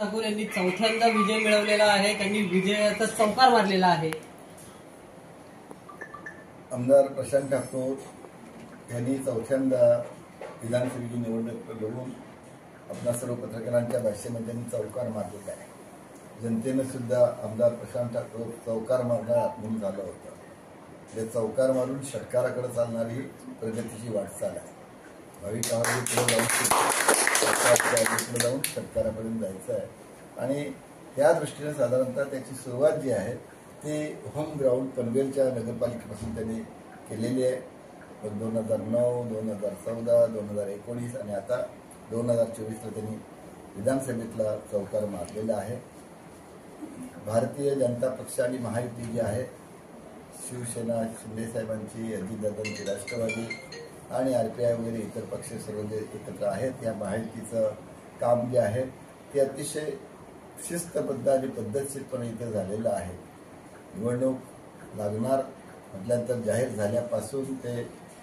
ठाकूर यांनी चौथ्यांदा विजय मिळवलेला आहे। त्यांनी विजयाचा चौकार मारलेला आहे। आमदार प्रशांत ठाकूर यांनी चौथ्यांदा विधानसभेची निवडणूक लढवून आपल्या सर्व पत्रकारांच्या भाषेमध्ये त्यांनी चौकार मारलेला आहे। जनतेने सुद्धा आमदार प्रशांत ठाकूर चौकार मारणार म्हणून झालं होतं। हे चौकार मारून षटकाराकडे चालणारी प्रगतीची वाटचाल आहे। भावी काळात पुढे जाऊन षटकारापर्यंत जायचं आहे आणि त्या दृष्टीने साधारणतः त्याची सुरुवात जी आहे ती होम ग्राउंड पनवेलच्या नगरपालिकेपासून त्यांनी केलेली आहे। 2009, 2014, 2019 आणि आता 2024ला त्यांनी विधानसभेतला चौकार मारलेला आहे। भारतीय जनता पक्ष आणि महायुती जी आहे, शिवसेना शिंदे साहेबांची, अजितदादांची राष्ट्रवादी आणि RPI वगैरे इतर पक्ष सर्व जे एकत्र आहेत, या महायुतीचं काम जे आहे ते अतिशय शिस्तबद्ध आणि पद्धतशीरपणे इथे झालेलं आहे। निवडणूक लागणार म्हटल्यानंतर जाहीर झाल्यापासून ते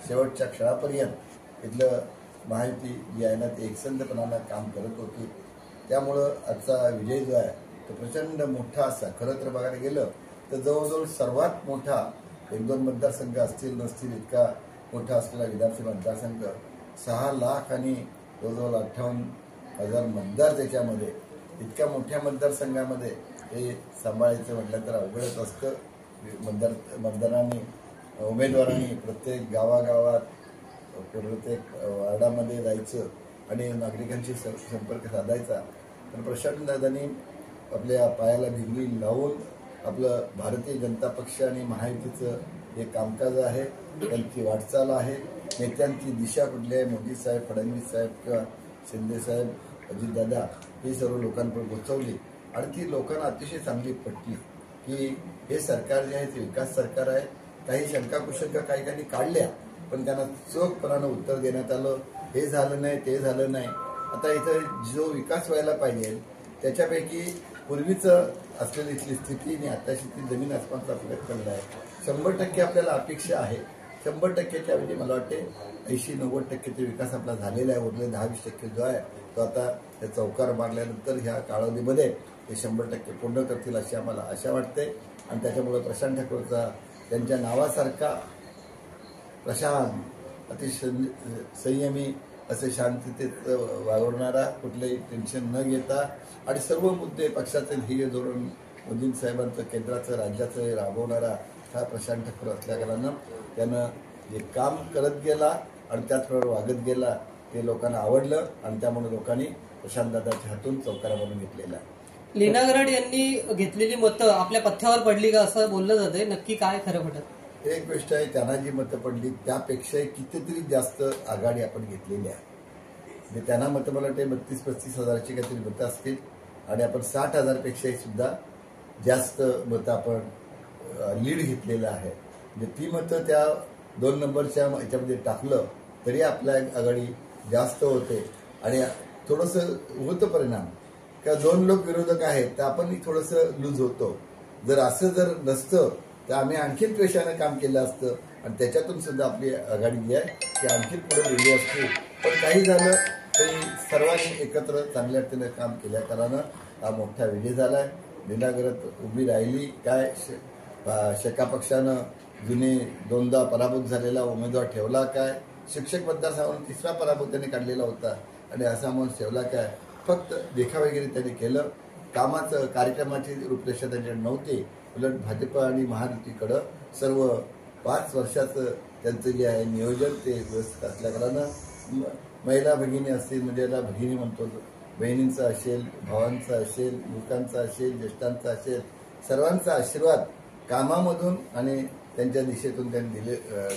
शेवटच्या क्षणापर्यंत इथलं महायुती जी आहे ना ती एकसंधपणानं काम करत होती। त्यामुळं आजचा विजय जो आहे तो प्रचंड मोठा असा, खरं तर बघायला गेलं तर जवळजवळ सर्वात मोठा 1-2 मतदारसंघ असतील नसतील इतका मोठा असलेला विधानसभा मतदारसंघ, 6 लाख आणि जवळजवळ 58,000 मतदार त्याच्यामध्ये, इतक्या मोठ्या मतदारसंघामध्ये हे सांभाळायचं म्हटलं तर अवघडच असतं। मतदारांनी उमेदवारांनी प्रत्येक गावागावात प्रत्येक वार्डामध्ये जायचं आणि नागरिकांशी संपर्क साधायचा। तर प्रशांत दादांनी आपल्या पायाला भिंगरी लावून आपलं भारतीय जनता पक्ष आणि महायुतीचं हे कामकाज आहे, त्यांची वाटचाल आहे, नेत्यांची दिशा कुठली आहे, मोदी साहेब, फडणवीस साहेब किंवा शिंदे साहेब, अजितदादा ही सर्व लोकांपर्यंत पोहोचवली आणि ती लोकांना अतिशय चांगली पटली की हे सरकार जे आहे ते विकास सरकार आहे। काही शंका कुशंका काही काही काढल्या पण त्यांना चोखपणानं उत्तर देण्यात आलं, हे झालं नाही ते झालं नाही। आता इथं जो विकास व्हायला पाहिजे त्याच्यापैकी पूर्वीचं असलेली इथली स्थिती आणि आताची ती जमीन आसमानचा फरक पडला आहे। 100% आपल्याला अपेक्षा आहे, 100%च्या म्हणजे मला वाटते 80-90% विकास आपला झालेला आहे। उरले 10-20% जो आहे तो आता त्या चौकार मारल्यानंतर ह्या कालावधीमध्ये ते 100% पूर्ण करतील अशी आम्हाला आशा वाटते। आणि त्याच्यामुळे प्रशांत ठाकूरचा त्यांच्या नावासारखा प्रशांत, अतिशय संयमी, असे शांततेत वावरणारा, कुठलेही टेन्शन न घेता आणि सर्व मुद्दे पक्षाचे ध्येय धोरण मोदी साहेबांचं केंद्राचं राज्याचं राबवणारा हा प्रशांत ठाकूर असल्याकारणानं त्यानं जे काम करत गेला आणि त्याचबरोबर वागत गेला ते लोकांना आवडलं आणि त्यामुळे लोकांनी प्रशांत दादाच्या हातून चौकारा बनवून घेतलेला आहे। लीना गराड यांनी घेतलेली मतं आपल्या पथ्यावर पडली का असं बोललं जातंय, नक्की काय खरं पडत? एक गोष्ट आहे, त्यांना जी मतं पडली त्यापेक्षाही कितीतरी जास्त आघाडी आपण घेतलेली आहे। म्हणजे त्यांना मतं मला वाटते 32-35 हजाराची काहीतरी मतं असतील आणि आपण 60,000 पेक्षाही सुद्धा जास्त मतं आपण लीड घेतलेलं आहे। म्हणजे ती मतं त्या 2 नंबरच्या याच्यामध्ये टाकलं तरी आपल्या आघाडी जास्त होते आणि थोडंसं होतं परिणाम का 2 लोक विरोधक आहेत तर आपण थोडंसं लूज होतो। जर असं जर नसतं तर आम्ही आणखीन पेशानं काम केलं असतं आणि त्याच्यातून सुद्धा आपली आघाडी जी आहे ती आणखीन पुढे गेली असती। पण काही झालं तरी सर्वांनी एकत्र चांगल्या रीतीने काम केल्या कारणानं हा मोठा विजय झाला आहे। लीना गराड उभी राहिली काय, शेका पक्षानं जुने 2दा पराभूत झालेला उमेदवार ठेवला काय, शिक्षक मतदारसंघातून 3रा पराभूत त्यांनी काढलेला होता आणि असा माणूस ठेवला काय, फक्त देखावेगिरी त्यांनी केलं। कामाचं कार्यक्रमाची रूपरेषा त्यांच्याकडे नव्हती, उलट भाजप आणि महायुतीकडं सर्व 5 वर्षाचं त्यांचं जे आहे नियोजन ते व्यवस्थित असल्याकारणानं महिला भगिनी असतील, म्हणजे याला भगिनी म्हणतो, बहिणींचा असेल, भावांचा असेल, मुलांचा असेल, ज्येष्ठांचा असेल, सर्वांचा आशीर्वाद कामामधून आणि त्यांच्या दिशेतून त्यांनी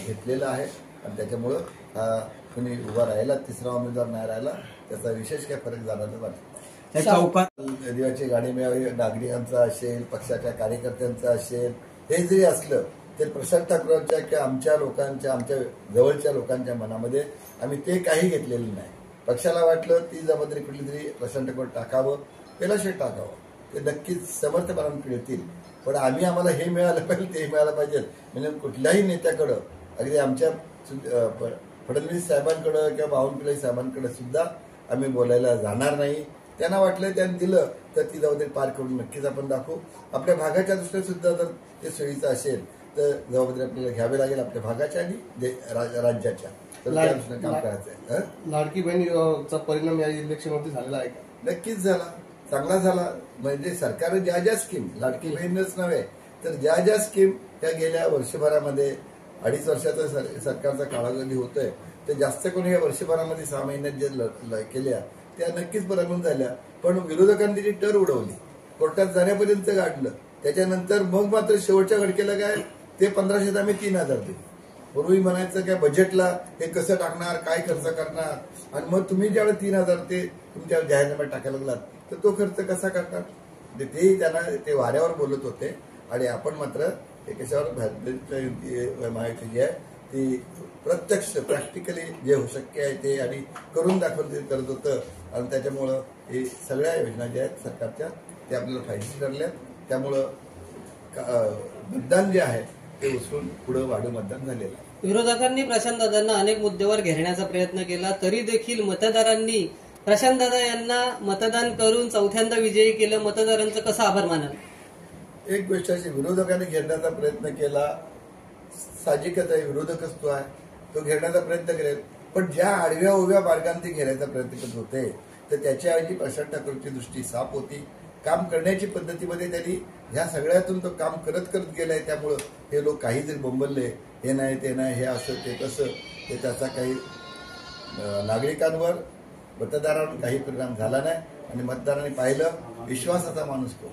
घेतलेला आहे आणि त्याच्यामुळं हा कुणी उभा राहिला, 3रा उमेदवार नाही राहिला त्याचा विशेष काही फरक जाणवला वाटतो। दिवाची गाडी मिळावी, नागरिकांचा असेल, पक्षाच्या कार्यकर्त्यांचा असेल, हे जरी असलं तर प्रशांत ठाकूरांच्या किंवा आमच्या लोकांच्या, आमच्या जवळच्या लोकांच्या मनामध्ये आम्ही ते काही घेतलेलं नाही। पक्षाला वाटलं ती जबाबदारी कुठली तरी प्रशांत ठाकूर टाकावं, पेलाशेट टाकावं, ते नक्कीच समर्थपणाने मिळतील। पण आम्हाला हे मिळालं पाहिजे ते मिळालं पाहिजे म्हणजे कुठल्याही नेत्याकडं, अगदी आमच्या फडणवीस साहेबांकडं किंवा बावनकुळे साहेबांकडे सुद्धा आम्ही बोलायला जाणार नाही। त्यांना वाटलं त्यांनी दिलं तर ती जबाबदारी पार करून नक्कीच आपण दाखवू. आपल्या भागाच्या दृष्टीने सुद्धा जर ते सोयीचं असेल तर जबाबदारी आपल्याला घ्यावी लागेल आपल्या भागाच्या आणि राज्याच्या. तर त्या दृष्टीने काम करायचं आहे. लाडकी बहिणीचा परिणाम या इलेक्शनवरती झालेला आहे का? नक्कीच झाला, चांगला झाला. म्हणजे सरकारने ज्या ज्या स्कीम, लाडकी बहीणच नव्हे तर ज्या ज्या स्कीम त्या गेल्या वर्षभरामध्ये 2.5 वर्षाचा सरकारचा कालावधी होतोय ते जास्त करून या वर्षभरामध्ये 6 महिन्यात जे केल्या त्या नक्कीच परिणाम झाल्या. पण विरोधकांनी ती टर उडवली, कोर्टात जाण्यापर्यंत गाठलं. त्याच्यानंतर मग मात्र शेवटच्या घडकेला काय ते 1500 आम्ही 3000 दिले. पूर्वी म्हणायचं काय बजेटला हे कसं टाकणार, काय खर्च करणार, आणि मग तुम्ही ज्यावेळेस 3000 ते तुमच्या जाहीरनाम्यात टाकायला लागलात तर तो खर्च कसा करणार. तेही त्यांना ते वाऱ्यावर बोलत होते. आणि आपण मात्र कशावर महायुती जी आहे ती प्रत्यक्ष प्रॅक्टिकली जे होऊ शक्य आहे ते आणि करून दाखवून ते करत होतं. आणि त्याच्यामुळं हे सगळ्या योजना ज्या आहेत सरकारच्या ते आपल्याला फायदेशीर ठरल्या. त्यामुळं मतदान जे आहे ते उचलून पुढे वाढू मतदान झालेलं आहे. विरोधकांनी प्रशांतदादांना अनेक मुद्द्यावर घेरण्याचा प्रयत्न केला तरी देखील मतदारांनी प्रशांतदादा यांना मतदान करून चौथ्यांदा विजयी केलं. मतदारांचं कसं आभार मानाल? एक गोष्ट अशी, विरोधकांनी घेरण्याचा प्रयत्न केला, साहजिकच आहे, विरोधकच तो आहे, तो घेरण्याचा प्रयत्न करेल. पण ज्या आडव्या उभ्या मार्गाने ते घेण्याचा प्रयत्न करत होते तर त्याच्याऐवजी प्रशांत ठाकूरची दृष्टी साफ होती. काम करण्याची पद्धतीमध्ये त्यांनी ह्या सगळ्यातून तो काम करत करत गेलाय. त्यामुळं हे लोक काही जरी बोंबलले, हे नाही ते नाही, हे असं ते तसं, ते त्याचा काही नागरिकांवर मतदारांवर काही परिणाम झाला नाही. आणि मतदारांनी पाहिलं विश्वासाचा माणूस कोण,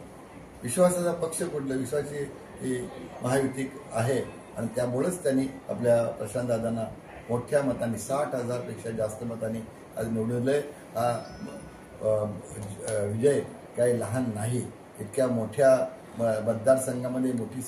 विश्वासाचा पक्ष कुठला, विश्वाची ही महायुती आहे. आणि त्यामुळेच त्यांनी आपल्या प्रशांतदादांना मोठ्या मतांनी 60,000 पेक्षा जास्त मतांनी आज निवडलंय. हा विजय काही लहान नाही. इतक्या मोठ्या मतदारसंघामध्ये मोठी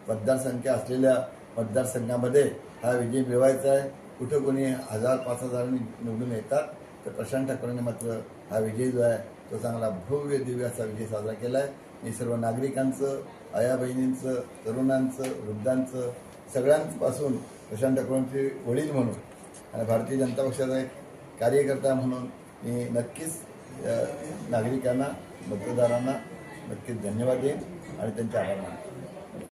मतदारसंख्या असलेल्या मतदारसंघामध्ये हा विजय मिळवायचा आहे. कुठं कोणी 1000-5000 निवडून येतात तर प्रशांत ठाकरेंनी मात्र हा विजय जो आहे तो चांगला भव्य दिव्य असा विजय साजरा केला आहे. मी सर्व नागरिकांचं, आया बहिणींचं, तरुणांचं, वृद्धांचं, सगळ्यांपासून प्रशांत ठाकरेंचे वडील म्हणून आणि भारतीय जनता पक्षाचा एक कार्यकर्ता म्हणून मी नक्कीच नागरिकांना, मतदारांना नक्कीच धन्यवाद देईन आणि त्यांचे आभार मानतो.